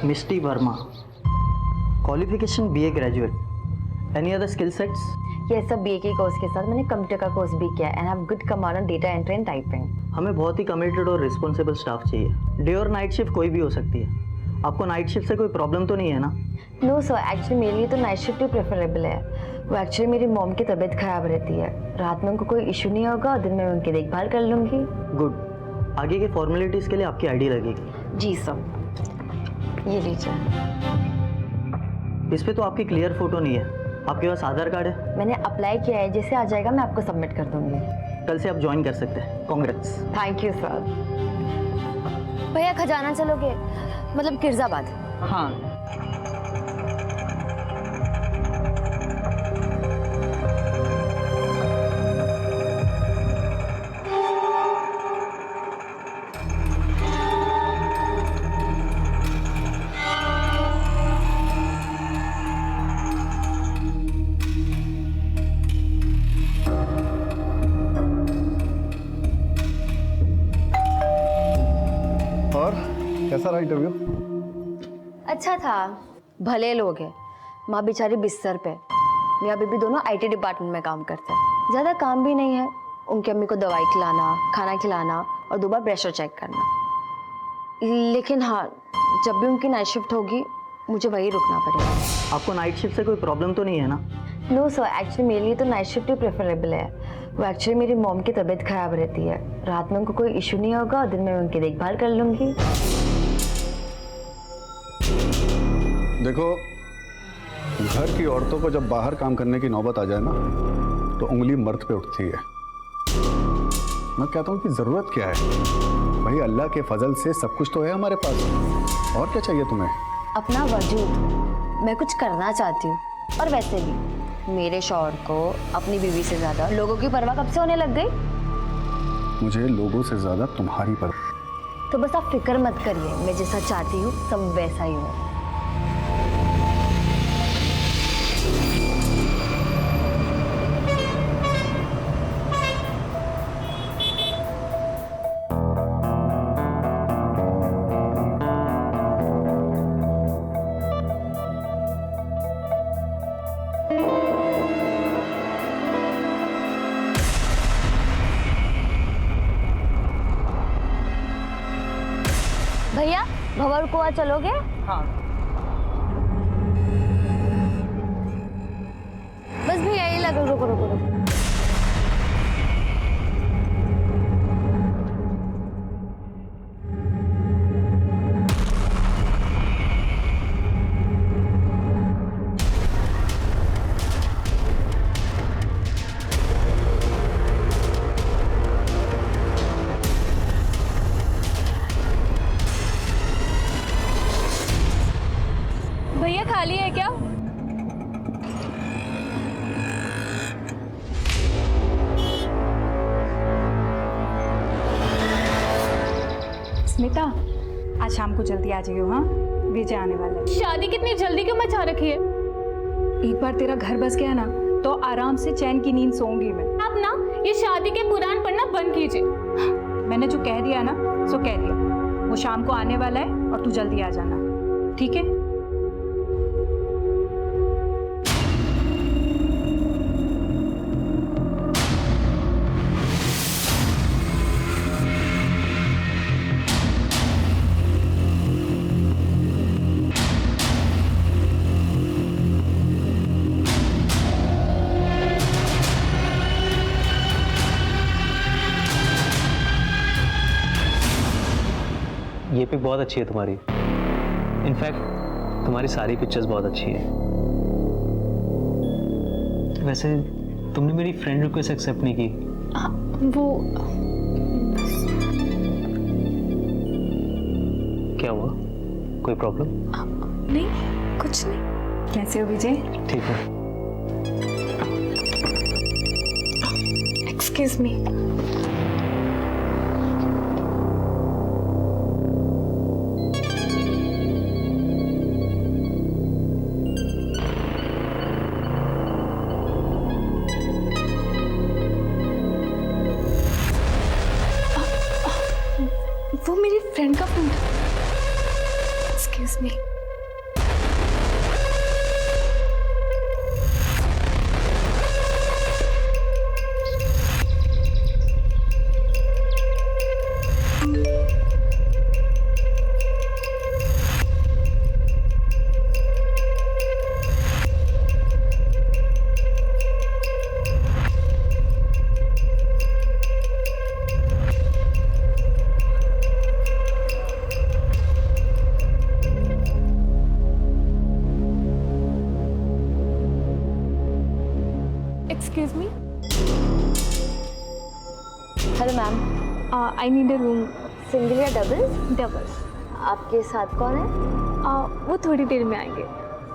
मिस्टी Verma, qualification BA graduate, any other skill sets? ये सब BA के कोर्स के साथ मैंने कंप्यूटर का कोर्स भी किया and have good command on data entry and typing. हमें बहुत ही कमिटेड और रिस्पॉन्सिबल स्टाफ चाहिए। डे और नाइट शिफ्ट कोई भी हो सकती है। आपको नाइट शिफ्ट से कोई प्रॉब्लम तो नहीं है ना? नो सर, एक्चुअली मेरे लिए तो नाइट शिफ्ट ही प्रेफरेबल है। वो एक्चुअली मेरी मॉम की तबीयत खराब रहती है, रात में उनको कोई इशू नहीं होगा और दिन में उनकी देखभाल कर लूँगी। गुड। आगे के फॉर्मेलिटीज़ के लिए आपकी आईडी लगेगी। जी सर, ये लीजिए। इस पे तो आपकी क्लियर फोटो नहीं है। आपके पास आधार कार्ड है? मैंने अप्लाई किया है, जैसे आ जाएगा मैं आपको सबमिट कर दूंगी। कल से आप ज्वाइन कर सकते हैं। कांग्रेट्स। Thank you sir. भैया खजाना चलोगे? मतलब किरजाबाद। हाँ। कैसा रहा इंटरव्यू? अच्छा था, भले लोग हैं। माँ बेचारी बिस्तर पे, मेरा बेबी दोनों आईटी डिपार्टमेंट में काम करते हैं। ज़्यादा काम भी नहीं है, उनकी अम्मी को दवाई खिलाना, खाना खिलाना और 2 बार प्रेशर चेक करना। लेकिन हाँ, जब भी उनकी नाइट शिफ्ट होगी मुझे वहीं रुकना पड़ेगा। आपको नाइट शिफ्ट से कोई प्रॉब्लम तो नहीं है ना? नो सर, एक्चुअली मेरे लिए तो नाइट शिफ्ट ही प्रेफरेबल है। वो एक्चुअली मेरी मॉम की तबीयत खराब रहती है, रात में उनको कोई इशू नहीं होगा और दिन में उनकी देखभाल कर लूँगी। देखो, घर की औरतों को जब बाहर काम करने की नौबत आ जाए ना, तो उंगली मर्द पे उठती है। मैं कहता हूँ कि जरूरत क्या है? भाई अल्लाह के फजल से सब कुछ तो है हमारे पास, और क्या चाहिए तुम्हें? अपना वजूद, मैं कुछ करना चाहती हूँ। और वैसे भी मेरे शौहर को अपनी बीवी से ज्यादा लोगों की परवाह कब से होने लग गई? मुझे लोगों से ज्यादा तुम्हारी परवाह। तो बस आप फिक्र मत करिए, मैं जैसा चाहती हूँ सब वैसा ही हो। भैया भंवर कुआं चलोगे? हाँ। बस भैया यही लगा, रुको रुको रुको। भैया खाली है क्या? स्मिता, आज शाम को जल्दी आ जाइयो। हाँ, विजय आने वाला है। शादी कितनी जल्दी क्यों मचा रखी है? एक बार तेरा घर बस गया ना, तो आराम से चैन की नींद सोऊंगी मैं। आप ना ये शादी के पुराण पढ़ना बंद कीजिए। मैंने जो कह दिया ना, सो कह दिया। वो शाम को आने वाला है और तू जल्दी आ जाना, ठीक है? ये पिक बहुत अच्छी है तुम्हारी। इनफैक्ट तुम्हारी सारी पिक्चर्स बहुत अच्छी है। वैसे तुमने मेरी फ्रेंड रिक्वेस्ट एक्सेप्ट नहीं की। वो क्या हुआ? कोई प्रॉब्लम? नहीं, कुछ नहीं। कैसे हो विजय? ठीक है। Excuse me. वो मेरी फ्रेंड का phone. Excuse excuse me. Excuse me, hello ma'am, I need a room. Single या डबल? डबल। आपके साथ कौन है? वो थोड़ी देर में आएंगे।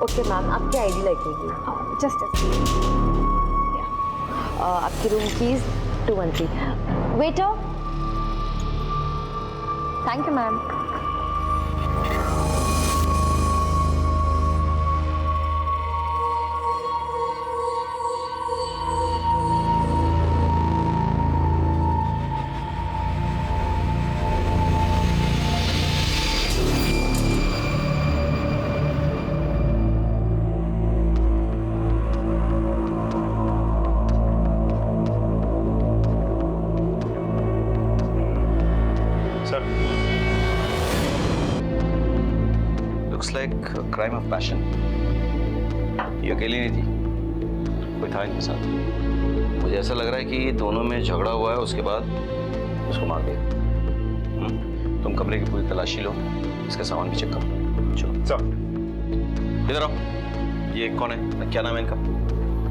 ओके मैम, आपकी आईडी लगेगी। जस्ट आपकी room keys 213। Waiter, thank you ma'am. Sir, looks like crime of passion. ये अकेली नहीं थी, कोई था इनके साथ। मुझे ऐसा लग रहा है कि दोनों में झगड़ा हुआ है, उसके बाद उसको मार दिया। तुम कमरे की पूरी तलाशी लो, इसका सामान भी चेक करो। चलो सर। इधर आओ। ये कौन है, क्या नाम है इनका?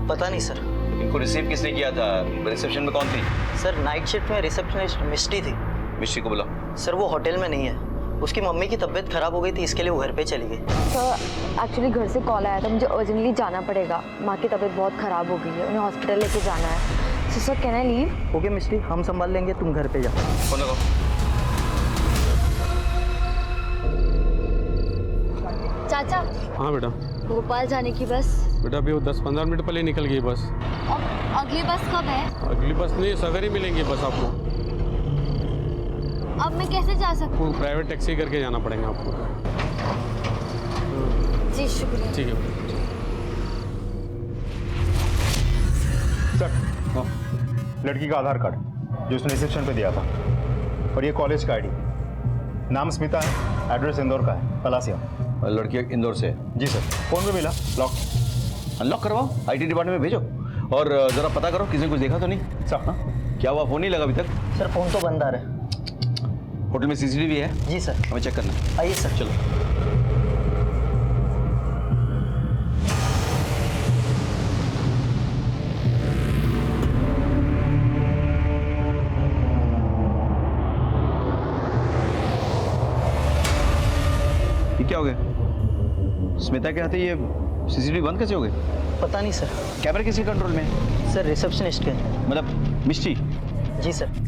पता नहीं सर। इनको रिसीव किसने किया था? रिसेप्शन में कौन थी? सर नाइट शिफ्ट में रिसेप्शनिस्ट मिष्टी थी। मिस्ट्री को बुलाओ। सर वो होटल में नहीं है, उसकी मम्मी की तबीयत खराब हो गई थी, इसके लिए वो घर पे चली गई। सर एक्चुअली घर से कॉल आया था, मुझे अर्जेंटली जाना पड़ेगा। माँ की तबीयत बहुत ख़राब हो गई है, उन्हें हॉस्पिटल लेके जाना है। So sir can I leave? Okay Mishti, हम संभाल लेंगे, तुम घर पे जाओ। कौन लगाओ? चाचा, हाँ बेटा। भोपाल जाने की बस। बेटा अभी वो 10-15 मिनट पहले निकल गई बस। अगली बस कब है? अगली बस नहीं, सवेरे मिलेंगी बस आपको। अब मैं कैसे जा सकती वो प्राइवेट टैक्सी करके जाना पड़ेगा आपको। हूँ? जी शुक्रिया। ठीक है। सर, लड़की का आधार कार्ड जो उसने रिसेप्शन पे दिया था, और ये कॉलेज का आईडी। नाम स्मिता है, एड्रेस इंदौर का है, पलासिया। लड़की इंदौर से है। जी सर। फोन पे मिला, लॉक। अनलॉक करवाओ, आईटी डिपार्टमेंट में भेजो, और जरा पता करो किसी ने कुछ देखा तो नहीं। सर। हाँ? क्या हुआ, फोन नहीं लगा अभी तक? सर फ़ोन तो बंद आ रहा है। होटल में सीसीटीवी है? जी सर। हमें चेक करना है। आइए सर। चलो। ये क्या हो गया? स्मिता के हाथे ये सीसीटीवी बंद कैसे हो गए? पता नहीं सर। कैमरा किसके कंट्रोल में है? सर रिसेप्शनिस्ट के। मतलब मिष्टी? जी सर।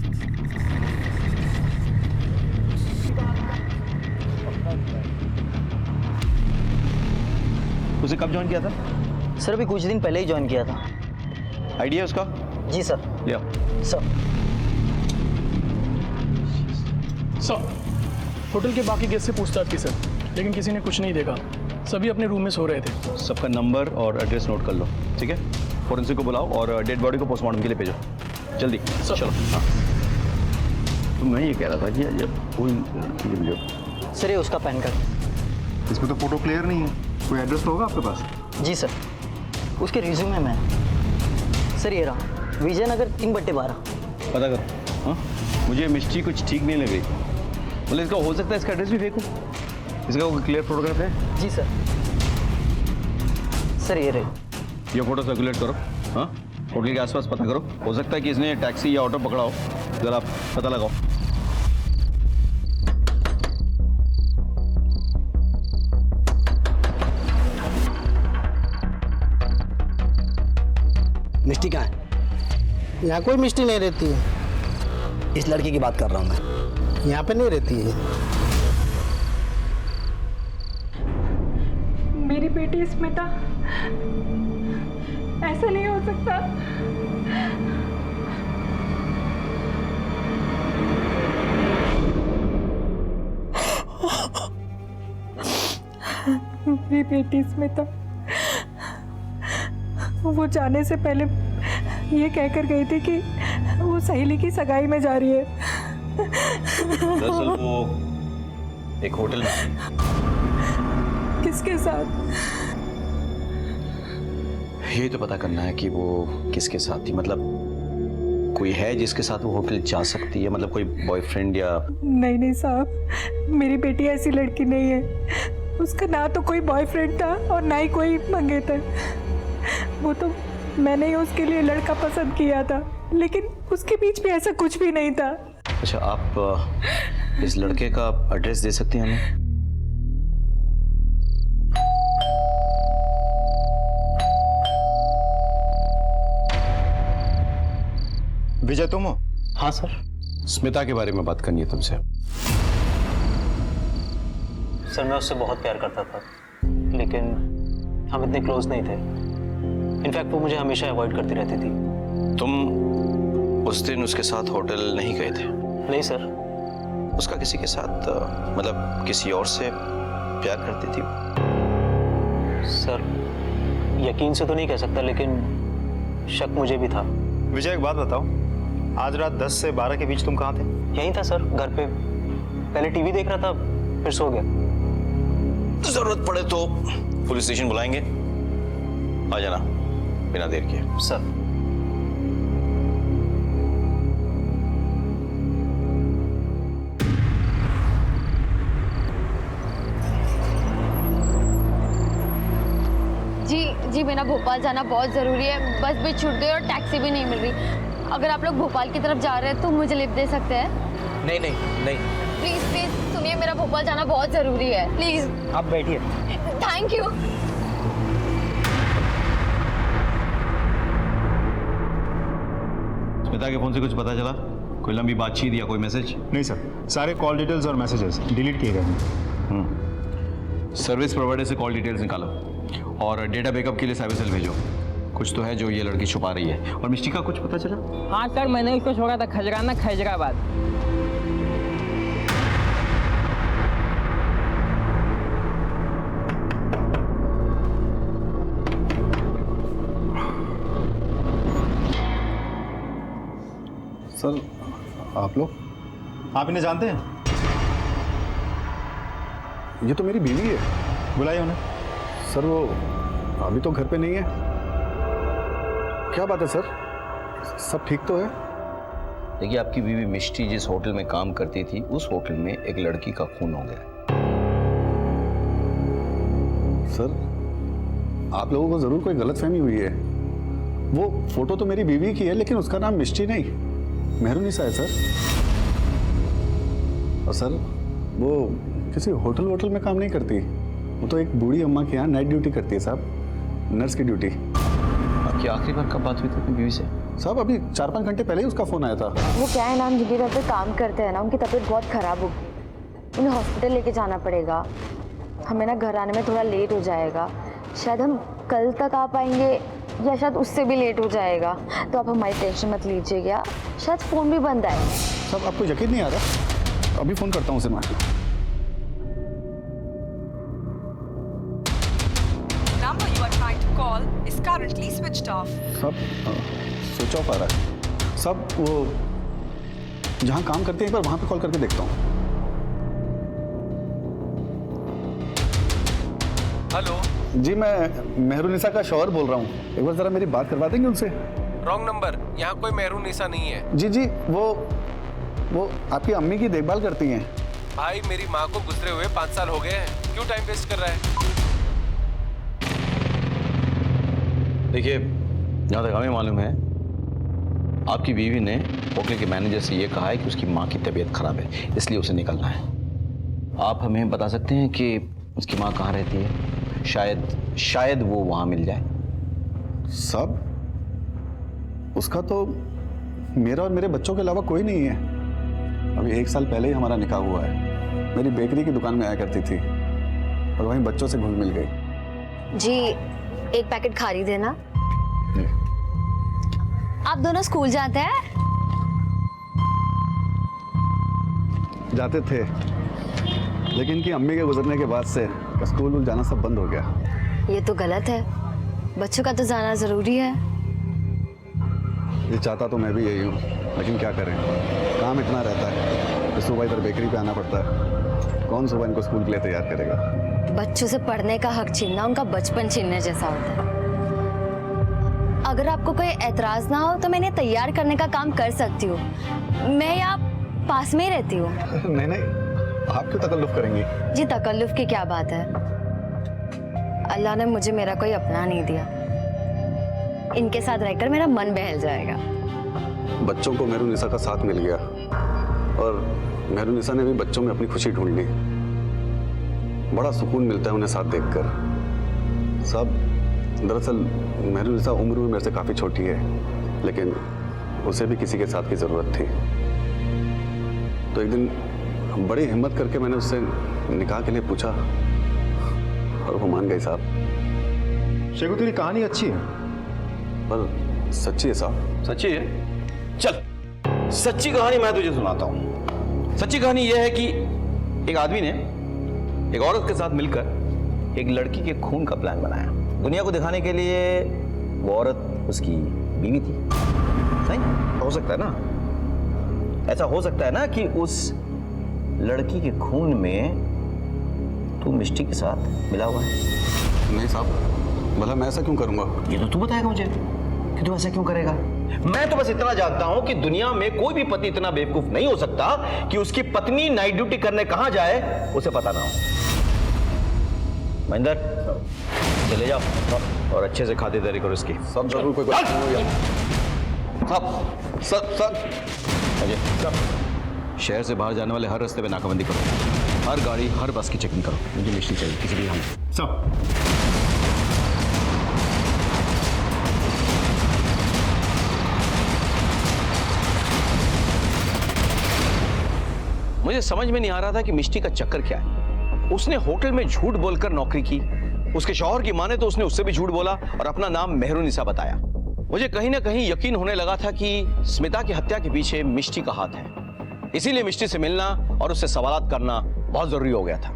उसे कब ज्वाइन किया था? सर अभी कुछ दिन पहले ही ज्वाइन किया था। आइडिया उसका? जी सर। लिया। सर सर, होटल के बाकी गेस्ट से पूछताछ की सर, लेकिन किसी ने कुछ नहीं देखा। सभी अपने रूम में सो रहे थे। सबका नंबर और एड्रेस नोट कर लो, ठीक है? फॉरेंसिक को बुलाओ और डेड बॉडी को पोस्टमार्टम के लिए भेजो, जल्दी। चलो। हाँ, तो मैं ये कह रहा था कि जब कोई सर ये उसका पैन कार्ड। इसमें तो फोटो क्लियर नहीं है, कोई एड्रेस तो होगा आपके पास? जी सर, उसके रिज्यूमे में है। सर ये रहा, विजयनगर 3/12। पता कर। हाँ, मुझे मिस्ट्री कुछ ठीक नहीं लग रही। बोले इसका हो सकता है इसका एड्रेस भी फेक हो। इसका कोई क्लियर फोटोग्राफ है? जी सर। सर ये रहे। ये फोटो सर्कुलेट करो। हाँ, होटल के आसपास पता करो, हो सकता है कि इसने टैक्सी या ऑटो पकड़ा हो, जरा पता लगाओ। मिष्टी कहाँ है? यहाँ कोई मिष्टी नहीं रहती है। इस लड़की की बात कर रहा हूँ मैं। यहाँ पे नहीं रहती है। मेरी बेटी स्मिता, ऐसा नहीं हो सकता। मेरी बेटी स्मिता वो जाने से पहले ये कहकर गई थी कि वो सहेली की सगाई में जा रही है। दरअसल वो एक होटल में किसके साथ? यही तो पता करना है कि वो किसके साथ थी। मतलब कोई है जिसके साथ वो होटल जा सकती है, मतलब कोई बॉयफ्रेंड या? नहीं साहब, मेरी बेटी ऐसी लड़की नहीं है। उसका ना तो कोई बॉयफ्रेंड था और ना ही कोई मंगेतर। वो तो मैंने ही उसके लिए लड़का पसंद किया था, लेकिन उसके बीच में ऐसा कुछ भी नहीं था। अच्छा, आप इस लड़के का एड्रेस दे सकती हैं हमें? विजय तुम हो? हाँ सर। स्मिता के बारे में बात करनी है तुमसे। सर मैं उससे बहुत प्यार करता था, लेकिन हम इतने क्लोज नहीं थे। इनफैक्ट वो मुझे हमेशा अवॉइड करती रहती थी। तुम उस दिन उसके साथ होटल नहीं गए थे? नहीं सर। उसका किसी के साथ मतलब किसी और से प्यार करती थी? सर यकीन से तो नहीं कह सकता, लेकिन शक मुझे भी था। विजय एक बात बताओ, आज रात 10 से 12 के बीच तुम कहाँ थे? यहीं था सर, घर पे। पहले टीवी देख रहा था, फिर सो गया। जरूरत पड़े तो पुलिस स्टेशन बुलाएंगे, आ जाना बिना देर किए। सर जी मेरा भोपाल जाना बहुत ज़रूरी है। बस भी छूट गई और टैक्सी भी नहीं मिल रही। अगर आप लोग भोपाल की तरफ जा रहे हैं तो मुझे लिफ्ट दे सकते हैं? नहीं नहीं नहीं, प्लीज़ प्लीज़ सुनिए, मेरा भोपाल जाना बहुत ज़रूरी है, प्लीज़। आप बैठिए। Thank you. स्मिता के फोन से कुछ पता चला? कोई लंबी बातचीत या कोई मैसेज? नहीं सर, सारे कॉल डिटेल्स और मैसेजेस डिलीट किए गए हैं। सर्विस प्रोवाइडर से कॉल डिटेल्स निकालो और डेटा बैकअप के लिए साइबर सेल भेजो। कुछ तो है जो ये लड़की छुपा रही है। और मिष्टी का कुछ पता चला? हाँ सर, मैंने उसको छोड़ा था खजराना खैजराबाद। सर आप लोग? आप इन्हें जानते हैं? ये तो मेरी बीवी है। बुलाइए उन्हें। सर वो अभी तो घर पे नहीं है। क्या बात है सर, सब ठीक तो है? देखिए, आपकी बीवी मिष्टी जिस होटल में काम करती थी, उस होटल में एक लड़की का खून हो गया। सर आप लोगों को जरूर कोई गलतफहमी हुई है। वो फोटो तो मेरी बीवी की है, लेकिन उसका नाम मिष्टी नहीं, मेहरुनिसा है सर। और सर वो किसी होटल वोटल में काम नहीं करती। वो तो एक बूढ़ी अम्मा के यहाँ नाइट ड्यूटी करती है साहब, नर्स की ड्यूटी। आपकी आखिरी बार कब बात हुई थी अपनी बीवी से? साहब अभी 4-5 घंटे पहले ही उसका फ़ोन आया था। वो क्या है ना, हम जिनके घर पे काम करते हैं ना, उनकी तबीयत बहुत ख़राब हो गई। उन्हें हॉस्पिटल लेके जाना पड़ेगा। हमें ना घर आने में थोड़ा लेट हो जाएगा। शायद हम कल तक आ पाएंगे या शायद उससे भी लेट हो जाएगा। तो आप हमारी टेंशन मत लीजिएगा। शायद फ़ोन भी बंद आए। साहब आपको यकीन नहीं आ रहा? अभी फ़ोन करता हूँ उसे मैं। number you are trying to call is currently switched off. सब स्विच ऑफ आ रहा है। सब वो जहाँ काम करते हैं एक बार वहाँ पे कॉल करके देखता हूँ। हेलो जी मैं मेहरुनिसा का शौहर बोल रहा हूँ। एक बार ज़रा मेरी बात करवा देंगे उनसे? रॉन्ग नंबर, यहाँ कोई मेहरुनिसा नहीं है। जी जी वो आपकी अम्मी की देखभाल करती हैं। भाई मेरी माँ को गुजरे हुए 5 साल हो गए हैं, क्यों टाइम वेस्ट कर रहा है? देखिए, जहाँ तक हमें मालूम है, आपकी बीवी ने होटल के मैनेजर से ये कहा है कि उसकी माँ की तबीयत खराब है, इसलिए उसे निकलना है। आप हमें बता सकते हैं कि उसकी माँ कहाँ रहती है? शायद वो वहाँ मिल जाए। सब उसका तो मेरा और मेरे बच्चों के अलावा कोई नहीं है। अभी 1 साल पहले ही हमारा निकाह हुआ है। मेरी बेकरी की दुकान में आया करती थी और वहीं बच्चों से घुल मिल गई। जी एक पैकेट खारी देना। आप दोनों स्कूल जाते हैं? जाते थे, लेकिन कि अम्मी के गुजरने के बाद से स्कूल वूल जाना सब बंद हो गया। ये तो गलत है, बच्चों का तो जाना ज़रूरी है। ये चाहता तो मैं भी यही हूँ, लेकिन क्या करें, काम इतना रहता है कि सुबह इधर बेकरी पे आना पड़ता है। कौन सुबह इनको स्कूल के लिए तैयार करेगा? बच्चों से पढ़ने का हक छीनना उनका बचपन छीनने जैसा होता है। अगर आपको कोई एतराज ना हो तो मैं इन्हें तैयार करने का काम कर सकती हूँ। मैं यहाँ पास में ही रहती हूँ। नहीं नहीं, आप क्यों तकल्लुफ करेंगी? जी तकल्लुफ की क्या बात है, अल्लाह ने मुझे मेरा कोई अपना नहीं दिया। इनके साथ रहकर मेरा मन बहल जाएगा। बच्चों को मेहरुनिसा का साथ मिल गया और मेहरुनिसा ने भी बच्चों में अपनी खुशी ढूंढ ली। बड़ा सुकून मिलता है उन्हें साथ देखकर। सब दरअसल मेहरुनिसा उम्र में मेरे से काफ़ी छोटी है, लेकिन उसे भी किसी के साथ की ज़रूरत थी। तो एक दिन बड़ी हिम्मत करके मैंने उससे निकाह के लिए पूछा और वो मान गई साहब। शेखू तेरी कहानी अच्छी है पर सच्ची है साहब। सच्ची है? चल सच्ची कहानी मैं तुझे सुनाता हूं। सच्ची कहानी यह है कि एक आदमी ने एक औरत के साथ मिलकर एक लड़की के खून का प्लान बनाया। दुनिया को दिखाने के लिए वो औरत उसकी बीवी थी। नहीं हो सकता है ना, ऐसा हो सकता है ना कि उस लड़की के खून में तू मिष्टी के साथ मिला हुआ है। नहीं साहब, भला मैं ऐसा क्यों करूंगा? ये तो तू बताएगा मुझे कि तू ऐसा क्यों करेगा। मैं तो बस इतना जानता हूं कि दुनिया में कोई भी पति इतना बेवकूफ नहीं हो सकता कि उसकी पत्नी नाइट ड्यूटी करने कहां जाए उसे पता ना हो। महेंद्र चले जाओ और अच्छे से खातिरदारी करो इसकी। सब जरूर कोई सब अजय शहर से बाहर जाने वाले हर रास्ते पे नाकाबंदी करो। हर गाड़ी हर बस की चेकिंग करो। मुझे मिष्टी चाहिए किसी भी हाल में। सब मुझे समझ में नहीं आ रहा था कि मिष्टी का चक्कर क्या है। उसने होटल में झूठ बोलकर नौकरी की। उसके शौहर की माने तो उसने उससे भी झूठ बोला और अपना नाम मेहरुनिसा बताया। मुझे कहीं ना कहीं यकीन होने लगा था कि स्मिता की हत्या के पीछे मिष्टी का हाथ है। इसीलिए मिष्टी से मिलना और उससे सवालात करना बहुत जरूरी हो गया था।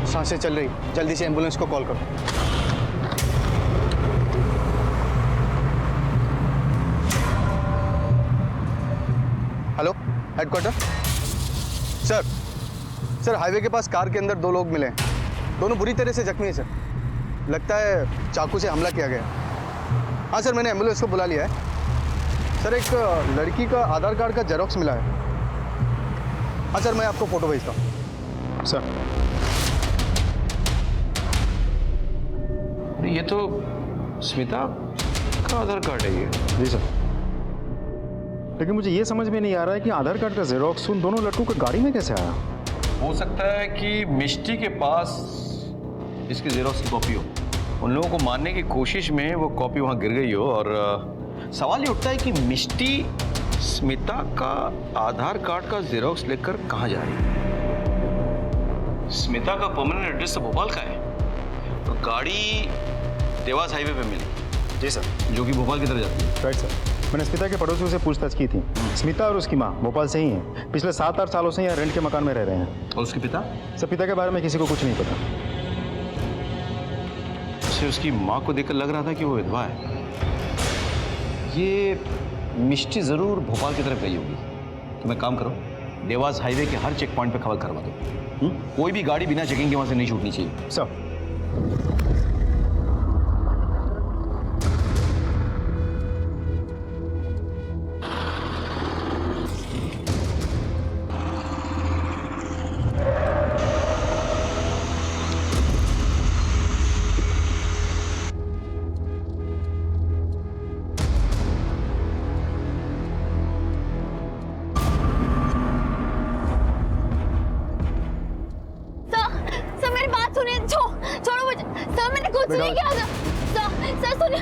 सांसें चल रही, जल्दी से एम्बुलेंस को कॉल करो। हेलो हेडक्वार्टर सर हाईवे के पास कार के अंदर 2 लोग मिले हैं। दोनों बुरी तरह से जख्मी हैं सर। लगता है चाकू से हमला किया गया। हाँ सर, मैंने एम्बुलेंस को बुला लिया है। सर एक लड़की का आधार कार्ड का जेरोक्स मिला है। हाँ सर, मैं आपको फोटो भेजता हूँ। सर ये तो स्मिता का आधार कार्ड है ये। जी सर, लेकिन मुझे ये समझ में नहीं आ रहा है कि आधार कार्ड का जेरोक्स उन दोनों लड़कों की गाड़ी में कैसे आया। हो सकता है कि मिष्टी के पास इसकी जेरोक्स की कॉपी हो। उन लोगों को मारने की कोशिश में वो कॉपी वहां गिर गई हो। और सवाल ये उठता है कि मिष्टी स्मिता का आधार कार्ड का जेरोक्स लेकर कहां जा रही है। स्मिता का परमानेंट एड्रेस तो भोपाल का है, तो गाड़ी देवास हाईवे पे मिली। जी सर, जो कि भोपाल की तरफ जाती है। Right sir. मैंने स्मिता के पड़ोसियों से पूछताछ की थी। स्मिता और उसकी माँ भोपाल से ही हैं। पिछले 7-8 सालों से यहाँ रेंट के मकान में रह रहे हैं। और उसके पिता? सर पिता के बारे में किसी को कुछ नहीं पता। उसे उसकी माँ को देखकर लग रहा था कि वो विधवा है। ये मिष्टी जरूर भोपाल की तरफ गई होगी। तो मैं काम करो, देवास हाईवे के हर चेक पॉइंट पे खबर करवा दो। कोई भी गाड़ी बिना चेकिंग के वहां से नहीं छूटनी चाहिए। सर छोड़ो मुझे सर, मैंने कुछ नहीं किया था सर सुनिए।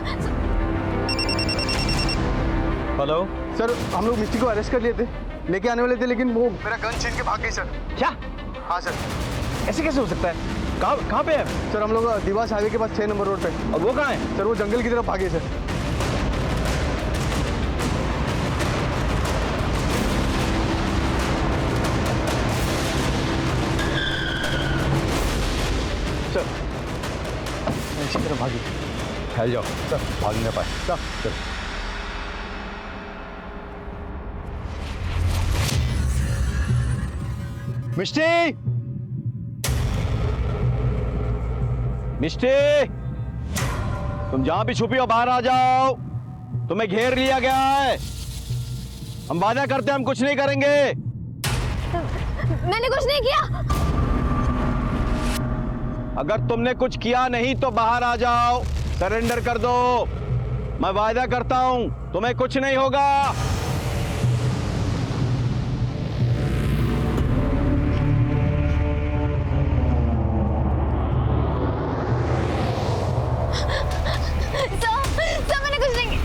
हेलो सर, हम लोग मिष्टी को अरेस्ट कर लिए थे। लेके आने वाले थे, लेकिन वो मेरा गन छीन के भाग गई सर। क्या? हाँ सर। ऐसे कैसे हो सकता है? कहाँ पे है? सर हम लोग दिवास हाईवे के पास 6 नंबर रोड पे। और वो कहाँ है? सर वो जंगल की तरफ भागे सर। सर इसी तरह भागी। फैल जाओ सर, भाग नहीं पाए सर। मिष्टी, मिष्टी, तुम जहां भी छुपी हो बाहर आ जाओ। तुम्हें घेर लिया गया है। हम वादा करते हैं हम कुछ नहीं करेंगे। मैंने कुछ नहीं किया। अगर तुमने कुछ किया नहीं तो बाहर आ जाओ, सरेंडर कर दो। मैं वादा करता हूं तुम्हें कुछ नहीं होगा। सर मैंने कुछ नहीं किया।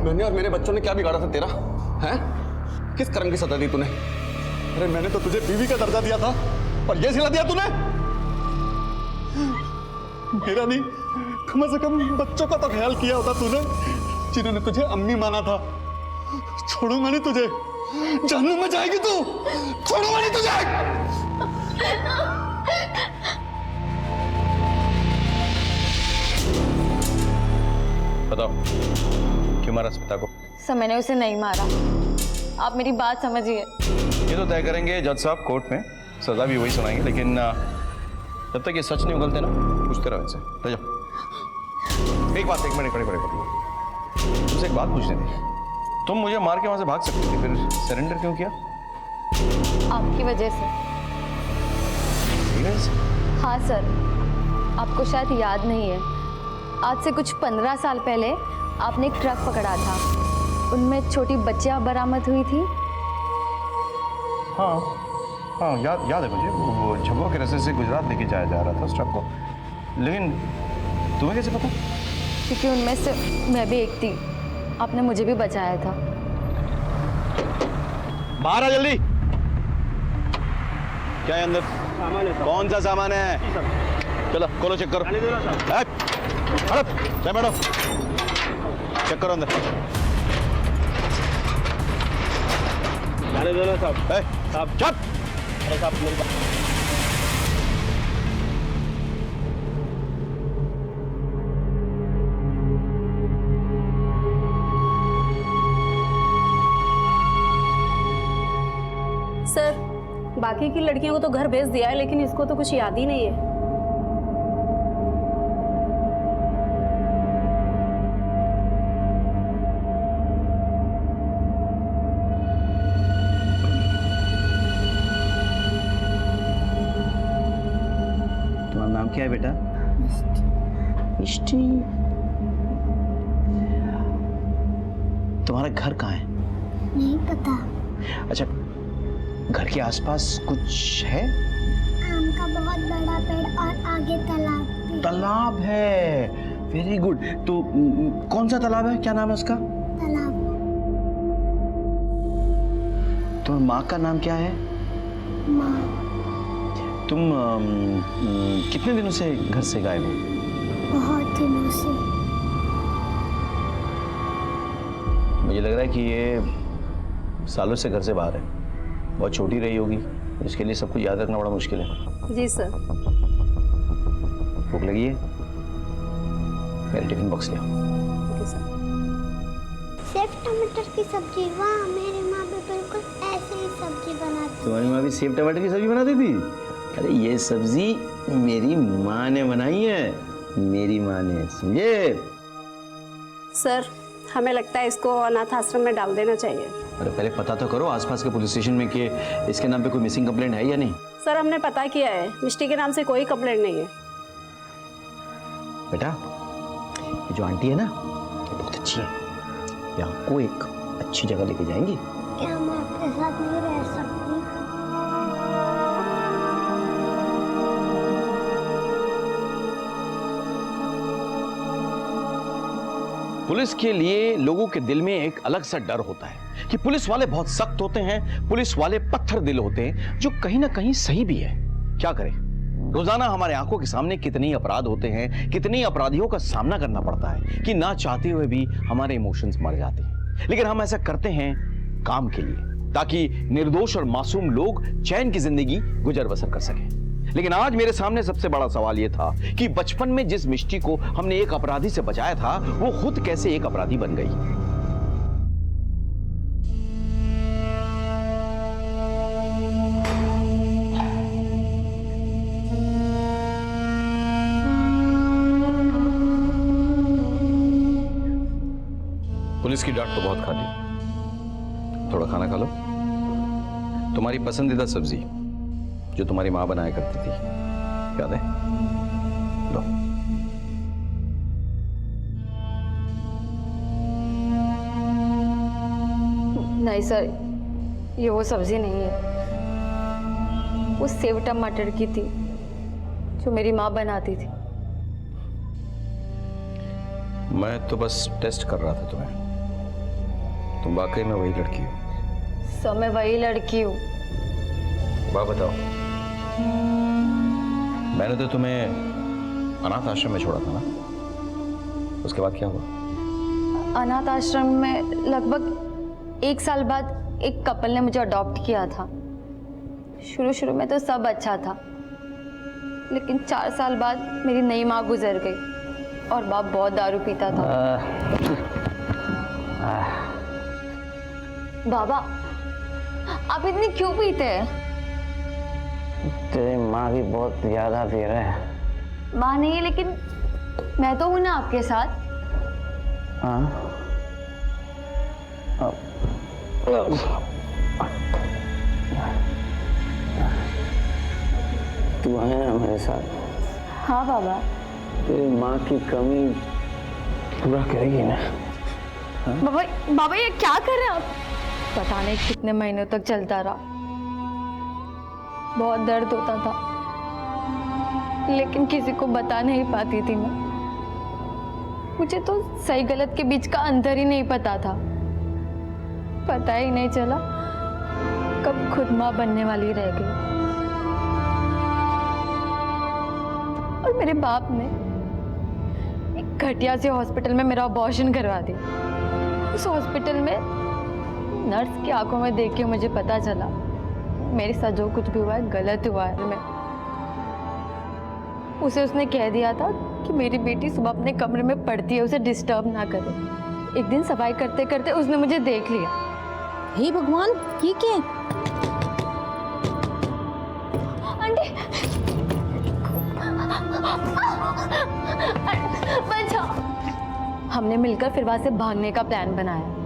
मैंने और मेरे बच्चों ने क्या बिगाड़ा था तेरा? हैं? किस कर्म की सजा दी तूने? अरे मैंने तो तुझे बीवी का दर्जा दिया था और ये सिला दिया तूने? मेरा नहीं, कम से कम बच्चों का तो ख्याल किया होता तूने, जिन्होंने तुझे अम्मी माना था। छोड़ूंगा नहीं तुझे, जहन्नुम में जाएगी तू। छोड़ूंगा नहीं तुझे। बताओ क्यों मारा स्मिता को? सर मैंने उसे नहीं मारा, आप मेरी बात समझिए। ये तो तय करेंगे जज साहब कोर्ट में, सजा भी वही सुनाएंगे, लेकिन जब तक ये सच नहीं उगलते ना, पूछते रहो इनसे। ले जाओ। एक मिनट खड़े तुमसे एक बात पूछनी थी। तुम मुझे मार के वहां से भाग सकती थी, फिर सरेंडर क्यों किया? आपकी वजह से। हाँ सर, आपको शायद याद नहीं है, आज से कुछ 15 साल पहले आपने एक ट्रक पकड़ा था, उनमें छोटी बच्चियां बरामद हुई थी। हाँ याद है मुझे। वो झब्बों के रास्ते से गुजरात लेके जाया जा रहा था उस ट्रक को। लेकिन तुम्हें कैसे पता? क्योंकि उनमें से मैं भी एक थी, आपने मुझे भी बचाया था। बाहर आ जल्दी। क्या है अंदर? सामान है। कौन सा सामान है? चलो खोलो, चेक करो। बैठो, चेक करो अंदर। साहब चुप। सर, बाकी की लड़कियों को तो घर भेज दिया है, लेकिन इसको तो कुछ याद ही नहीं है। तुम्हारा नाम क्या है बेटा? मिष्टी। तुम्हारा घर कहाँ है? नहीं पता। अच्छा, घर के आसपास कुछ है? आम का बहुत बड़ा पेड़ और आगे तालाब भी। तालाब है, वेरी गुड। तो कौन सा तालाब है, क्या नाम है उसका? तालाब। तुम्हारी माँ का नाम क्या है? माँ। तुम कितने दिनों से घर से गायब हो? बहुत दिनों से। मुझे लग रहा है कि ये सालों से घर से बाहर है, बहुत छोटी रही होगी, इसके लिए सब कुछ याद रखना बड़ा मुश्किल है। जी सर। भूख लगी है? मेरे टिफिन बॉक्स ले आओ। सेव टमाटर की सब्जी, वाह, मेरी माँ भी बिल्कुल ऐसे ही सब्जी बनाती। तुम्हारी माँ भी सेव टमाटर की सब्जी बनाती थी? अरे ये सब्जी मेरी माँ ने बनाई है, मेरी माँ ने, समझे? सर, हमें लगता है इसको अनाथ आश्रम में डाल देना चाहिए। अरे पहले पता तो करो आसपास के पुलिस स्टेशन में कि इसके नाम पे कोई मिसिंग कंप्लेंट है या नहीं। सर, हमने पता किया है, मिष्टी के नाम से कोई कंप्लेंट नहीं है। बेटा, ये जो आंटी है ना, ये बहुत अच्छी है। ये आपको एक अच्छी जगह लेके जाएंगी। क्या मैं आपके साथ नहीं रह सकती? पुलिस के लिए लोगों के दिल में एक अलग सा डर होता है कि पुलिस वाले बहुत सख्त होते हैं, पुलिस वाले पत्थर दिल होते हैं, जो कहीं ना कहीं सही भी है। क्या करें, रोजाना हमारे आंखों के सामने कितने अपराध होते हैं, कितने अपराधियों का सामना करना पड़ता है कि ना चाहते हुए भी हमारे इमोशंस मर जाते हैं। लेकिन हम ऐसा करते हैं काम के लिए, ताकि निर्दोष और मासूम लोग चैन की जिंदगी गुजर बसर कर सकें। लेकिन आज मेरे सामने सबसे बड़ा सवाल यह था कि बचपन में जिस मिष्टी को हमने एक अपराधी से बचाया था, वो खुद कैसे एक अपराधी बन गई। पुलिस की डांट तो बहुत खा ली, थोड़ा खाना खा लो। तुम्हारी पसंदीदा सब्जी जो तुम्हारी माँ बनाया करती थी, याद है? लो। नहीं सर, ये वो सब्जी नहीं है, वो सेव टमाटर की थी जो मेरी माँ बनाती थी। मैं तो बस टेस्ट कर रहा था तुम्हें, तुम वाकई में वही लड़की हो? सर मैं वही लड़की हूँ। बात बताओ, मैंने तो तुम्हें अनाथ आश्रम में छोड़ा था ना, उसके बाद क्या हुआ? अनाथ आश्रम में लगभग 1 साल बाद एक कपल ने मुझे अडॉप्ट किया था। शुरू में तो सब अच्छा था, लेकिन 4 साल बाद मेरी नई माँ गुजर गई और बाप बहुत दारू पीता था। बाबा, आप इतनी क्यों पीते हैं? तेरी माँ की बहुत याद आती है। माँ नहीं है, लेकिन मैं तो हूं ना आपके साथ। हाँ, तू है ना मेरे साथ? हाँ बाबा। तेरी माँ की कमी पूरा करेगी ना? बाबा, बाबा ये क्या कर रहे हैं आप? पता नहीं कितने महीनों तक चलता रहा, बहुत दर्द होता था, लेकिन किसी को बता नहीं पाती थी मैं। मुझे तो सही गलत के बीच का अंतर ही नहीं पता था। पता ही नहीं चला कब खुद माँ बनने वाली रह गई। और मेरे बाप ने एक घटिया से हॉस्पिटल में मेरा अबॉर्शन करवा दिया। उस हॉस्पिटल में नर्स की आंखों में देख के मुझे पता चला मेरे साथ जो कुछ भी हुआ है गलत हुआ है। मैं उसे उसने कह दिया था कि मेरी बेटी सुबह अपने कमरे में पढ़ती है, उसे डिस्टर्ब ना करे। एक दिन सफाई करते करते उसने मुझे देख लिया। हे भगवान, ये क्या? आंटी, बचाओ। हमने मिलकर फिर वहां से भागने का प्लान बनाया।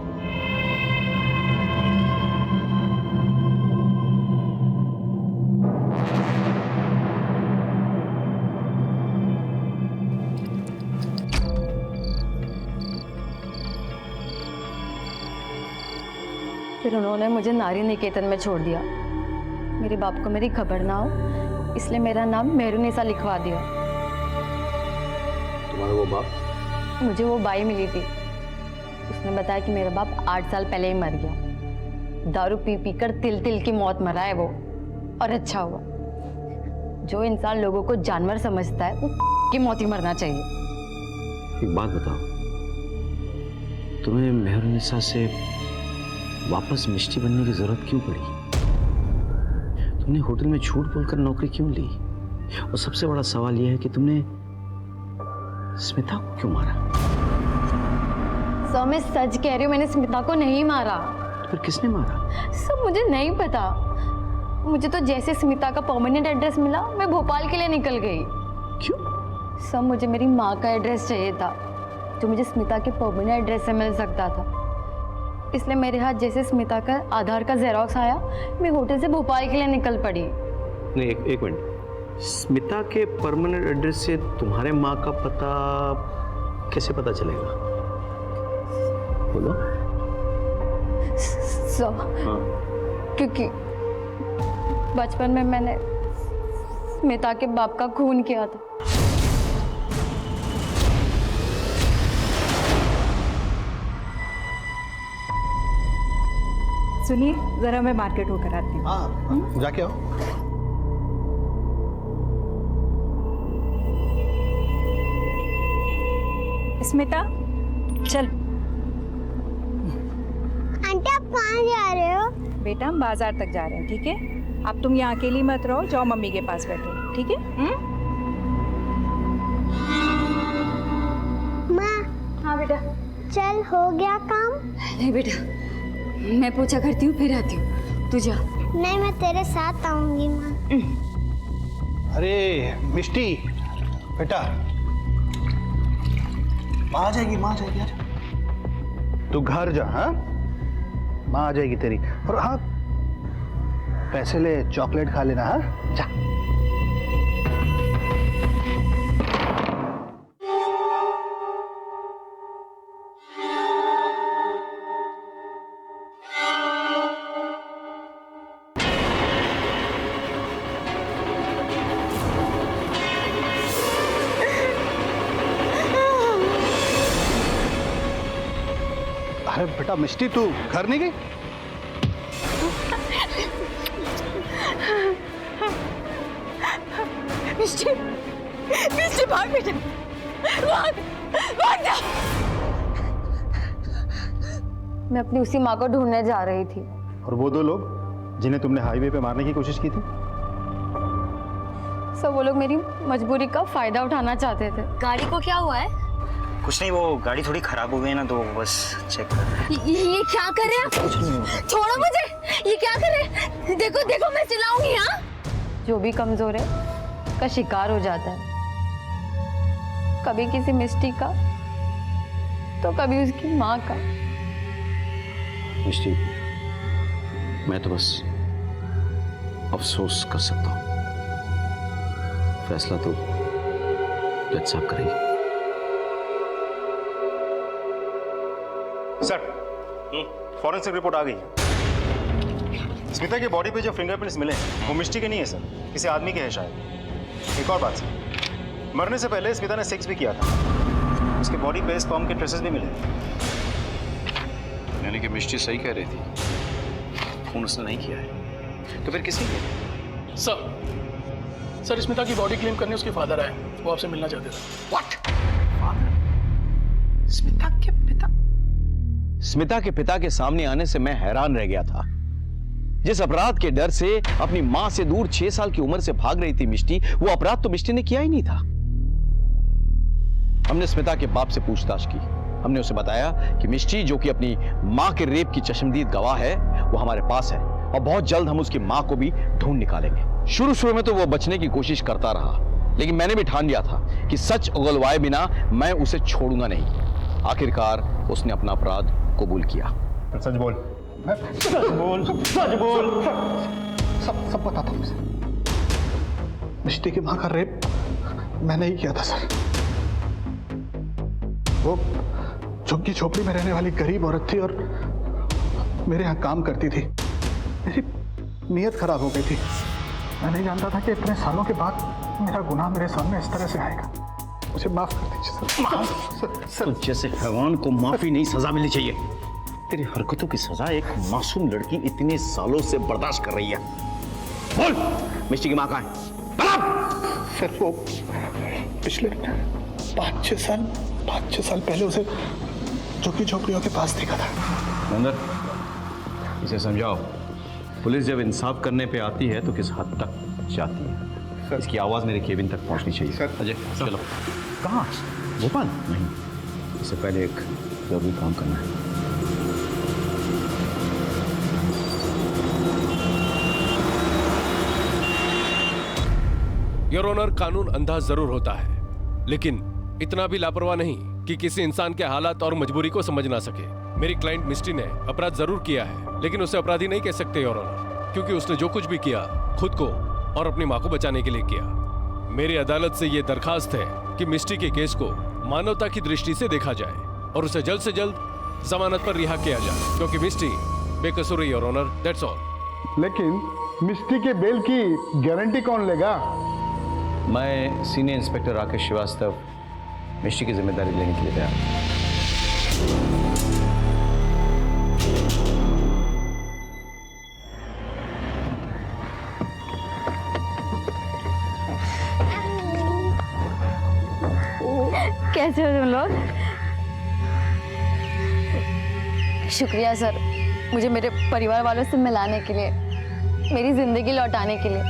फिर उन्होंने मुझे नारी निकेतन में छोड़ दिया। मेरे बाप को मेरी खबर ना हो, इसलिए मेरा नाम मेहरुनिसा लिखवा दिया। तुम्हारा वो बाप? मुझे वो बाई मिली थी, उसने बताया कि मेरा बाप 8 साल पहले ही मर गया। दारू पी पी कर तिल तिल की मौत मरा है वो, और अच्छा हुआ। जो इंसान लोगों को जानवर समझता है वो की मौत ही मरना चाहिए। एक बात बताओ, तुम्हें मेहरुनिसा से वापस मिष्टी बनने की जरूरत क्यों पड़ी? तुमने होटल में झूठ बोलकर नौकरी क्यों ली? और सबसे बड़ा सवाल यह है कि तुमने स्मिता को क्यों मारा? सर मैं सच कह रही हूँ, मैंने स्मिता को नहीं मारा। तो फिर किसने मारा? सर मुझे नहीं पता। मुझे तो जैसे स्मिता का परमानेंट एड्रेस मिला, मैं भोपाल के लिए निकल गई। क्यों? सर मुझे मेरी माँ का एड्रेस चाहिए था, जो मुझे स्मिता के परमानेंट एड्रेस से मिल सकता था। इसलिए मेरे हाथ जैसे स्मिता का आधार का जेरोक्स आया, मैं होटल से भोपाल के लिए निकल पड़ी। नहीं, एक मिनट। स्मिता के परमानेंट एड्रेस से तुम्हारे माँ का पता कैसे पता चलेगा? बोलो। हाँ। क्योंकि बचपन में मैंने स्मिता के बाप का खून किया था। सुनिए, जरा मैं मार्केट होकर आती हूँ। हाँ, जाके आओ। स्मिता, चल। आंटी आप कहाँ जा रहे हो? बेटा, हम बाजार तक जा रहे हैं, ठीक है? अब तुम यहाँ अकेली मत रहो, जाओ मम्मी के पास बैठो, ठीक है? माँ। हाँ बेटा। चल, हो गया काम? नहीं बेटा, मैं पूछा करती हूँ फिर आती हूँ, तू जा। नहीं, मैं तेरे साथ आऊंगी माँ। अरे मिष्टी, बेटा, माँ आ जाएगी, माँ आ जाएगी यार। तू घर जा, हाँ? माँ आ जाएगी तेरी। और हाँ, पैसे ले, चॉकलेट खा लेना, हाँ? जा। अरे बेटा मिष्टी, तू घर नहीं गई? मिष्टी, मिष्टी भाग बेटा, भाग, भाग जा। मैं अपनी उसी माँ को ढूंढने जा रही थी। और वो दो लोग जिन्हें तुमने हाईवे पे मारने की कोशिश की थी? सब वो लोग मेरी मजबूरी का फायदा उठाना चाहते थे। गाड़ी को क्या हुआ है? कुछ नहीं, वो गाड़ी थोड़ी खराब हो गई है ना, तो बस चेक कर रहे हैं। ये क्या कर रहे हैं? कुछ नहीं। छोड़ो मुझे, ये क्या कर रहे हैं? देखो देखो, मैं चिल्लाऊंगी। हाँ, जो भी कमजोर है का शिकार हो जाता है, कभी किसी मिष्टी का तो कभी उसकी माँ का। मिष्टी, मैं तो बस अफसोस कर सकता हूँ, फैसला तो जज साहब करेंगे। सर, फॉरेंसिक रिपोर्ट आ गई है। स्मिता की बॉडी पे जो फिंगरप्रिंट्स मिले वो मिष्टी के नहीं है सर, किसी आदमी के हैं शायद। एक और बात सर, मरने से पहले स्मिता ने सेक्स भी किया था, उसके बॉडी पे स्पर्म के ट्रेसेस भी मिले। यानी कि मिष्टी सही कह रही थी, खून उसने नहीं किया है, तो फिर किसने किया? सर स्मिता की बॉडी क्लेम करने उसके फादर आए, वो आपसे मिलना चाहते थे। व्हाट? फादर? स्मिता के पिता? स्मिता के पिता के सामने आने से मैं हैरान रह गया था। जिस अपराध के डर से अपनी मां से दूर 6 साल की उम्र से भाग रही थी मिष्टी, वो अपराध तो मिष्टी ने किया ही नहीं था। हमने स्मिता के बाप से पूछताछ की। हमने उसे बताया कि मिष्टी, जो कि अपनी मां के रेप की चश्मदीद गवाह है, वो हमारे पास है और बहुत जल्द हम उसकी मां को भी ढूंढ निकालेंगे। शुरू में तो वो बचने की कोशिश करता रहा, लेकिन मैंने भी ठान लिया था कि सच उगलवाए बिना मैं उसे छोड़ूंगा नहीं। आखिरकार उसने अपना अपराध कबूल किया। सच बोल, सच बोल, सच बोल। सब बताता हूँ उसे। मिष्टी की मां का रेप मैंने ही किया था सर। वो झुग्गी झोपड़ी में रहने वाली गरीब औरत थी और मेरे यहाँ काम करती थी। मेरी नीयत खराब हो गई थी। मैं नहीं जानता था कि इतने सालों के बाद मेरा गुनाह मेरे सामने इस तरह से आएगा। मुझे माफ कर दीजिए सर। जैसे हैवान को माफी नहीं, सजा मिलनी चाहिए। तेरी हरकतों की सजा एक मासूम लड़की इतने सालों से बर्दाश्त कर रही है। बोल, मिष्टी की मां कहाँ है? सर वो पिछले 5-6 साल पहले उसे झुग्गी झोपड़ियों के पास देखा था। अंदर इसे समझाओ, पुलिस जब इंसाफ करने पे आती है तो किस हद तक जाती है। इसकी आवाज मेरे केबिन तक पहुंचनी चाहिए। अजय चलो। कहाँ? भोपाल? नहीं, इससे पहले एक जरूरी काम करना है। योर ऑनर, कानून अंधा जरूर होता है, लेकिन इतना भी लापरवाह नहीं कि किसी इंसान के हालात और मजबूरी को समझ ना सके। मेरी क्लाइंट मिष्टी ने अपराध जरूर किया है, लेकिन उसे अपराधी नहीं कह सकते योर ऑनर, क्योंकि उसने जो कुछ भी किया खुद को और अपनी मां को बचाने के लिए किया। मेरी अदालत से यह दरखास्त है कि मिष्टी के केस को मानवता की दृष्टि से देखा जाए और उसे जल्द से जल्द जमानत पर रिहा किया जाए, क्योंकि मिस्टी बेकसूर है, योर ऑनर, दैट्स ऑल। लेकिन मिस्टी के बेल की गारंटी कौन लेगा? मैं सीनियर इंस्पेक्टर राकेश श्रीवास्तव मिस्टी की जिम्मेदारी लेने के लिए तैयार हूं। कैसे हो तुम लोग? शुक्रिया सर, मुझे मेरे परिवार वालों से मिलाने के लिए, मेरी जिंदगी लौटाने के लिए।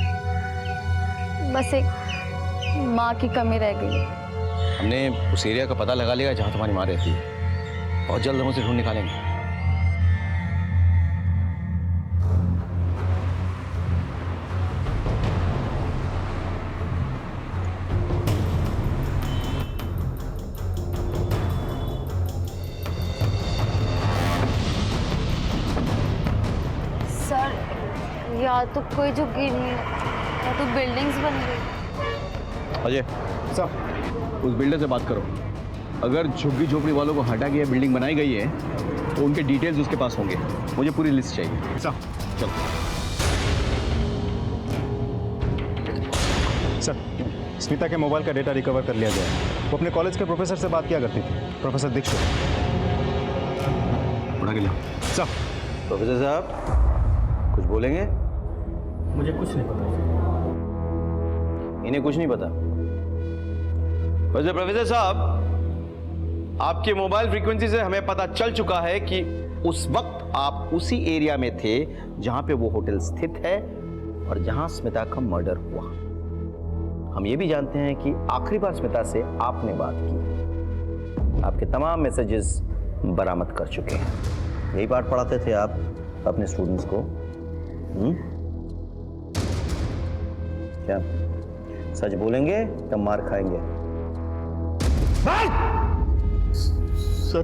बस एक माँ की कमी रह गई। हमने उस एरिया का पता लगा लिया जहां तुम्हारी माँ रहती है। बहुत जल्द हम उसे ढूंढ निकालेंगे। सर, या तो कोई झुग्गी नहीं है या तो बिल्डिंग्स बन गई। अजय साहब, उस बिल्डर से बात करो। अगर झुग्गी झोपड़ी वालों को हटा के बिल्डिंग बनाई गई है तो उनके डिटेल्स उसके पास होंगे। मुझे पूरी लिस्ट चाहिए। साहब चलो। सर, स्मिता के मोबाइल का डेटा रिकवर कर लिया गया है। वो अपने कॉलेज के प्रोफेसर से बात किया करती थी, प्रोफेसर दीक्षित। उठा के लो। साहब। प्रोफेसर साहब कुछ बोलेंगे? मुझे कुछ नहीं पता। इन्हें कुछ नहीं पता। वैसे प्रोफेसर साहब, आपके मोबाइल फ्रीक्वेंसी से हमें पता चल चुका है कि उस वक्त आप उसी एरिया में थे जहां पे वो होटल स्थित है और जहां स्मिता का मर्डर हुआ। हम ये भी जानते हैं कि आखिरी बार स्मिता से आपने बात की। आपके तमाम मैसेजेस बरामद कर चुके हैं। यही पाठ पढ़ाते थे आप अपने स्टूडेंट्स को? क्या सच बोलेंगे तब मार खाएंगे? सर,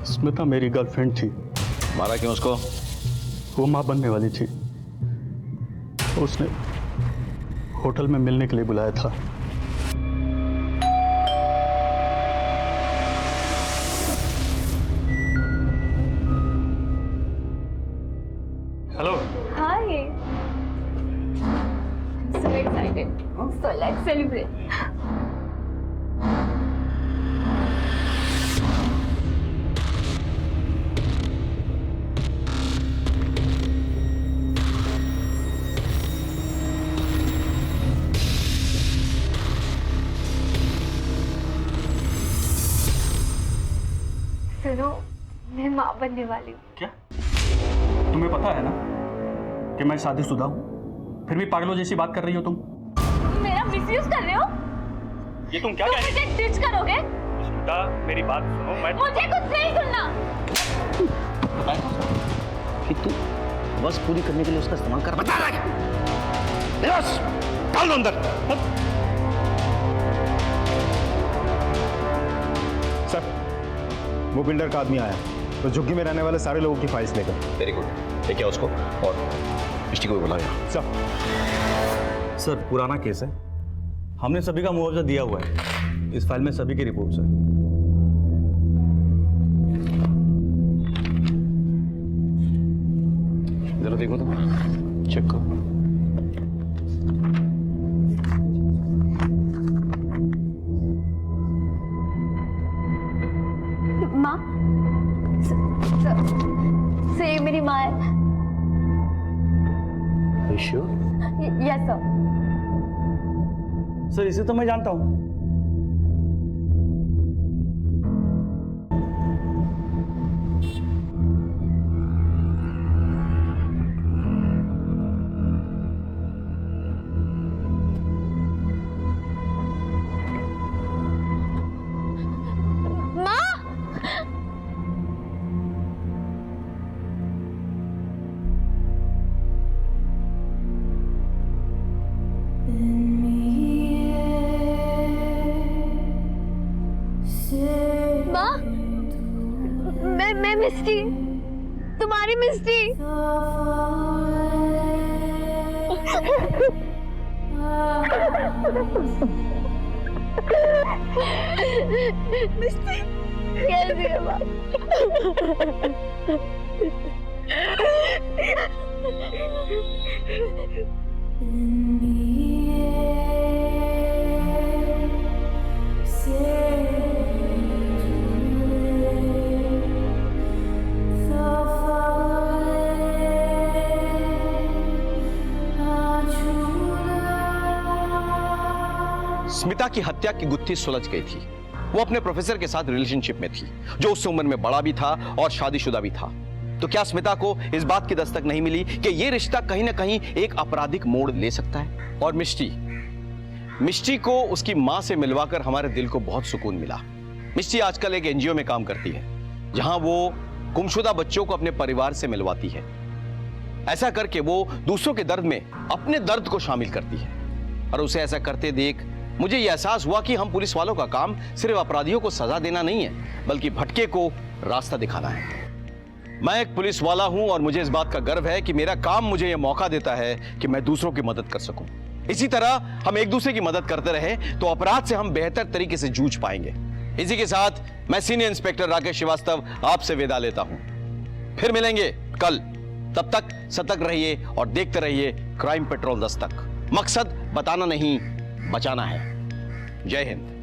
स्मिता मेरी गर्लफ्रेंड थी। मारा क्यों उसको? वो मां बनने वाली थी। उसने होटल में मिलने के लिए बुलाया था। Hello. Hi. I'm so excited. So let's celebrate. सुनो, मैं माँ बनने वाली हूँ। क्या? तुम्हें पता है ना कि मैं शादीशुदा हूँ, फिर भी पागलों जैसी बात कर रही हो तुम। मेरा मिसयूज कर रहे हो? ये तुम क्या तुम कह रही मुझे डिच करोगे? बेटा, मेरी बात सुनो। मैं मुझे कुछ नहीं सुनना। कि तू बस पूरी करने के लिए उसका इस्तेमाल कर। बता रहा है बस डाल दो अंदर। सर, वो बिल्डर का आदमी आया तो झुग्गी में रहने वाले सारे लोगों की फाइल्स लेकर। वेरी गुड, लेके आओ उसको और मिस्टी को भी बुलाया। सर, पुराना केस है, हमने सभी का मुआवजा दिया हुआ है। इस फाइल में सभी की रिपोर्ट्स है। जरा देखो तो, चेक करो। माँ, से मेरी माँ है। Yes sir. सर, इसे तो मैं जानता हूँ। मैं मिस्टी, तुम्हारी मिस्टी। कैसी है बात? स्मिता की हत्या की गुत्थी सुलझ गई थी। वो अपने प्रोफेसर के साथ रिलेशनशिप में थी, जो उस उम्र में बड़ा भी था और शादीशुदा भी था। तो क्या स्मिता को इस बात की दस्तक नहीं मिली कि यह रिश्ता कहीं ना कहीं एक आपराधिक मोड़ ले सकता है? और मिष्टी को उसकी मां से मिलवाकर हमारे दिल को बहुत सुकून मिला। मिष्टी आजकल एक एनजीओ में काम करती है, जहां वो गुमशुदा बच्चों को अपने परिवार से मिलवाती है। ऐसा करके वो दूसरों के दर्द में अपने दर्द को शामिल करती है। और उसे ऐसा करते देख मुझे यह एहसास हुआ कि हम पुलिस वालों का काम सिर्फ अपराधियों को सजा देना नहीं है, बल्कि भटके को रास्ता दिखाना है। मैं एक पुलिस वाला हूं और मुझे इस बात का गर्व है कि मेरा काम मुझे यह मौका देता है कि मैं दूसरों की मदद कर सकूं। इसी तरह हम एक दूसरे की मदद करते रहे तो अपराध से हम बेहतर तरीके से जूझ पाएंगे। इसी के साथ मैं सीनियर इंस्पेक्टर राकेश श्रीवास्तव आपसे विदा लेता हूं। फिर मिलेंगे कल। तब तक सतर्क रहिए और देखते रहिए क्राइम पेट्रोल दस्तक। मकसद बताना नहीं, बचाना है। जय हिंद।